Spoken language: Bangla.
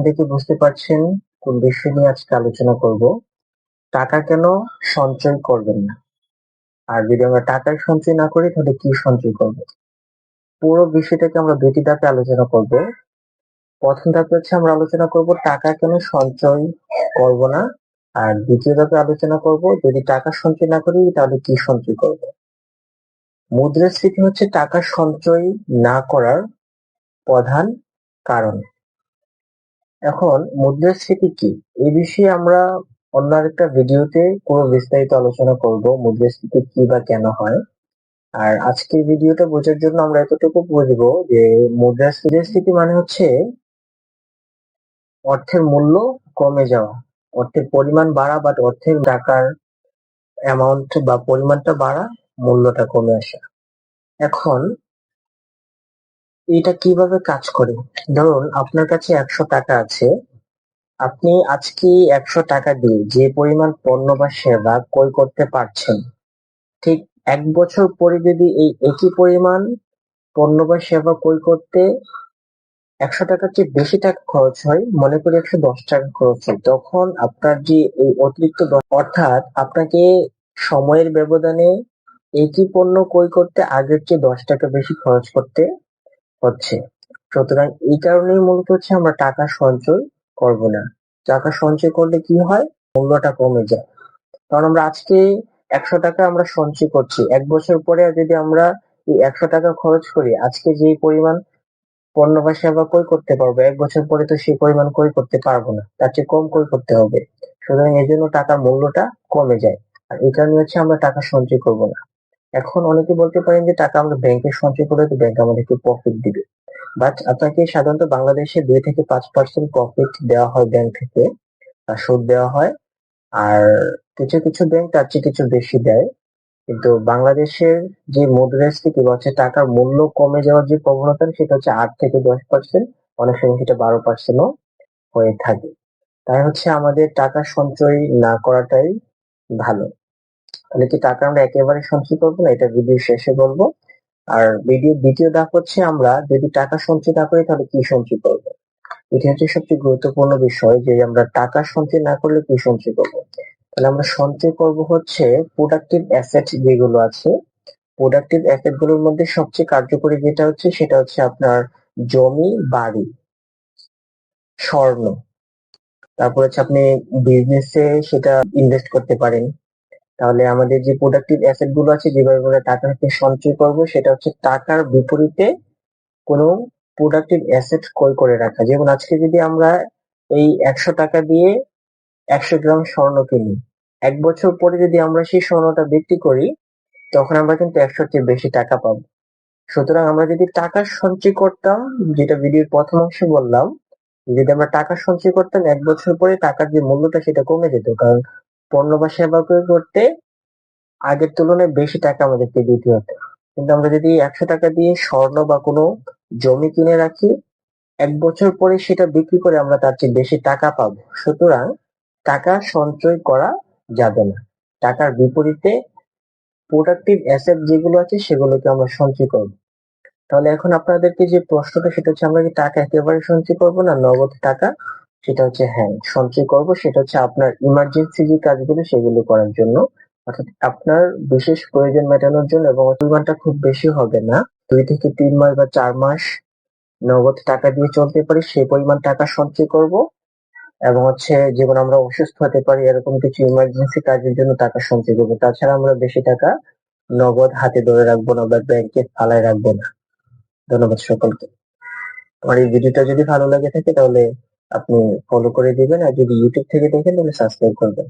দেখে বুঝতে পারছেন কোন বিষয় নিয়ে আজকে আলোচনা করব। টাকা কেন সঞ্চয় করবেন না, আর যদি আমরা টাকাই সঞ্চয় না করি তাহলে কি সঞ্চয় করব। পুরো বিষয়টাকে আমরা দুটি ধাপে আলোচনা করব। প্রথম ধাপে হচ্ছে আমরা আলোচনা করব টাকা কেন সঞ্চয় করব না, আর দ্বিতীয় ধাপে আলোচনা করব যদি টাকা সঞ্চয় না করি তাহলে কি সঞ্চয় করব। মুদ্রাস্ফীতি হচ্ছে টাকা সঞ্চয় না করার প্রধান কারণ। এখন মুদ্রাস্ফীতি কি, এই বিষয়ে আমরা অন্য আরেকটা ভিডিওতে পুরো বিস্তারিত আলোচনা করব মুদ্রাস্ফীতি কি বা কেন হয়। আর আজকের ভিডিওটা বোঝার জন্য আমরা এতটুকু বুঝবো যে মুদ্রাস্ফীতি মানে হচ্ছে অর্থের মূল্য কমে যাওয়া, অর্থের পরিমাণ বাড়া, বাট অর্থের টাকার অ্যামাউন্ট বা পরিমাণটা বাড়া, মূল্যটা কমে আসা। এখন এটা কিভাবে কাজ করে? ধরুন আপনার কাছে 100 টাকা আছে, আপনি আজকে 100 টাকা দিয়ে যে পরিমাণ পণ্য বা সেবা ক্রয় করতে পারছেন, ঠিক 1 বছর পরে যদি এই একই পরিমাণ পণ্য বা সেবা ক্রয় করতে 100 টাকার চেয়ে বেশি টাকা খরচ হয়, মনে করি 110 টাকা খরচ হয়, তখন আপনার যে এই অতিরিক্ত অর্থাৎ আপনাকে সময়ের ব্যবধানে একই পণ্য ক্রয় করতে আগের চেয়ে 10 টাকা বেশি খরচ করতে হচ্ছে। সুতরাং এই কারণেই মূলত হচ্ছে আমরা টাকা সঞ্চয় করব না। টাকা সঞ্চয় করলে কি হয়, মূল্যটা কমে যায়। কারণ আমরা আজকে 100 টাকা আমরা সঞ্চয় করছি, 1 বছর পরে যদি আমরা এই 100 টাকা খরচ করি, আজকে যে পরিমাণ পণ্য বা সেবা ক্রয় করতে পারবো, 1 বছর পরে তো সেই পরিমাণ ক্রয় করতে পারবো না, তার চেয়ে কম ক্রয় করতে হবে। সুতরাং এই জন্য টাকার মূল্যটা কমে যায়। আর এই কারণে হচ্ছে আমরা টাকা সঞ্চয় করব না। এখন অনেকে বলতে পারেন যে টাকা আমরা ব্যাংকে সঞ্চয় করলে তো ব্যাংক আমাদেরকে প্রফিট দিবে, বাট আপনাকে সাধারণত বাংলাদেশে 2 থেকে 5% প্রফিট দেওয়া হয় ব্যাংক থেকে, সুদ দেওয়া হয়। আর কিছু কিছু ব্যাংক তার চেয়ে কিছু বেশি দেয়। কিন্তু বাংলাদেশের যে মুদ্রাস্ফীতি বা হচ্ছে টাকার মূল্য কমে যাওয়ার যে প্রবণতা, সেটা হচ্ছে 8 থেকে 10%, অনেক সময় সেটা 12%ও হয়ে থাকে। তাই হচ্ছে আমাদের টাকা সঞ্চয় না করাটাই ভালো। তাহলে কি টাকা আমরা একেবারে সঞ্চয় করবো না, এটা ভিডিও শেষে বলবো। আর ভিডিওর দ্বিতীয় ধাপ হচ্ছে আমরা যদি টাকা সঞ্চয় না করি তাহলে কি সঞ্চয় করবো। এটা হচ্ছে সবচেয়ে গুরুত্বপূর্ণ বিষয় যে আমরা টাকা সঞ্চয় না করলে কি সঞ্চয় করবো। তাহলে আমরা সঞ্চয় করব হচ্ছে প্রোডাক্টিভ অ্যাসেট যেগুলো আছে, প্রোডাক্টিভ অ্যাসেট গুলোর মধ্যে সবচেয়ে কার্যকরী যেটা হচ্ছে সেটা হচ্ছে আপনার জমি, বাড়ি, স্বর্ণ। তারপর হচ্ছে আপনি বিজনেসে সেটা ইনভেস্ট করতে পারেন। তাহলে আমাদের যে প্রোডাক্টিভ অ্যাসেট গুলো আছে, যেভাবে আমরা টাকাকে সঞ্চয় করব, সেটা হচ্ছে টাকার বিপরীতে কোনো প্রোডাক্টিভ অ্যাসেট ক্রয় করে রাখা। যেমন আজকে যদি আমরা এই 100 টাকা দিয়ে 100 গ্রাম স্বর্ণ কিনি, 1 বছর পরে যদি আমরা সেই স্বর্ণটা বিক্রি করি, তখন আমরা কিন্তু 100-র চেয়ে বেশি টাকা পাবো। সুতরাং আমরা যদি টাকা সঞ্চয় করতাম, যেটা ভিডিওর প্রথম অংশে বললাম, যদি আমরা টাকা সঞ্চয় করতাম 1 বছর পরে টাকার যে মূল্যটা সেটা কমে যেত, কারণ পণ্য বা সেবা ক্রয় করতে আগের তুলনায় বেশি টাকা আমাদেরকে দিতে হতো। কিন্তু আমরা যদি 100 টাকা দিয়ে স্বর্ণ বা কোনো জমি কিনে রাখি, 1 বছর পরে সেটা বিক্রি করে আমরা তার চেয়ে বেশি টাকা পাবো। সুতরাং টাকা সঞ্চয় করা যাবে না, টাকার বিপরীতে প্রোডাক্টিভ অ্যাসেট যেগুলো আছে সেগুলোকে আমরা সঞ্চয় করব। তাহলে এখন আপনাদেরকে যে প্রশ্নটা, সেটা হচ্ছে আমরা কি টাকা একেবারে সঞ্চয় করব না নগদ টাকা, সেটা হচ্ছে হ্যাঁ সঞ্চয় করব। সেটা হচ্ছে আপনার ইমার্জেন্সি যে কাজগুলো সেগুলো করার জন্য, অর্থাৎ আপনার বিশেষ প্রয়োজন মেটানোর জন্য, এবং পরিমাণটা খুব বেশি হবে না, 2 থেকে 3 মাস বা 4 মাস নগদ টাকা দিয়ে চলতে পারি সেই পরিমাণ টাকা সঞ্চয় করব। এবং হচ্ছে যেমন আমরা অসুস্থ হতে পারি, এরকম কিছু ইমার্জেন্সি কাজের জন্য টাকা সঞ্চয় করবো। তাছাড়া আমরা বেশি টাকা নগদ হাতে ধরে রাখবো না বা ব্যাংকে ফালায় রাখবো না। ধন্যবাদ সকলকে। আমার এই ভিডিওটা যদি ভালো লাগে থাকে তাহলে আপনি ফলো করে দিবেন, আর যদি ইউটিউব থেকে দেখেন তাহলে সাবস্ক্রাইব করবেন।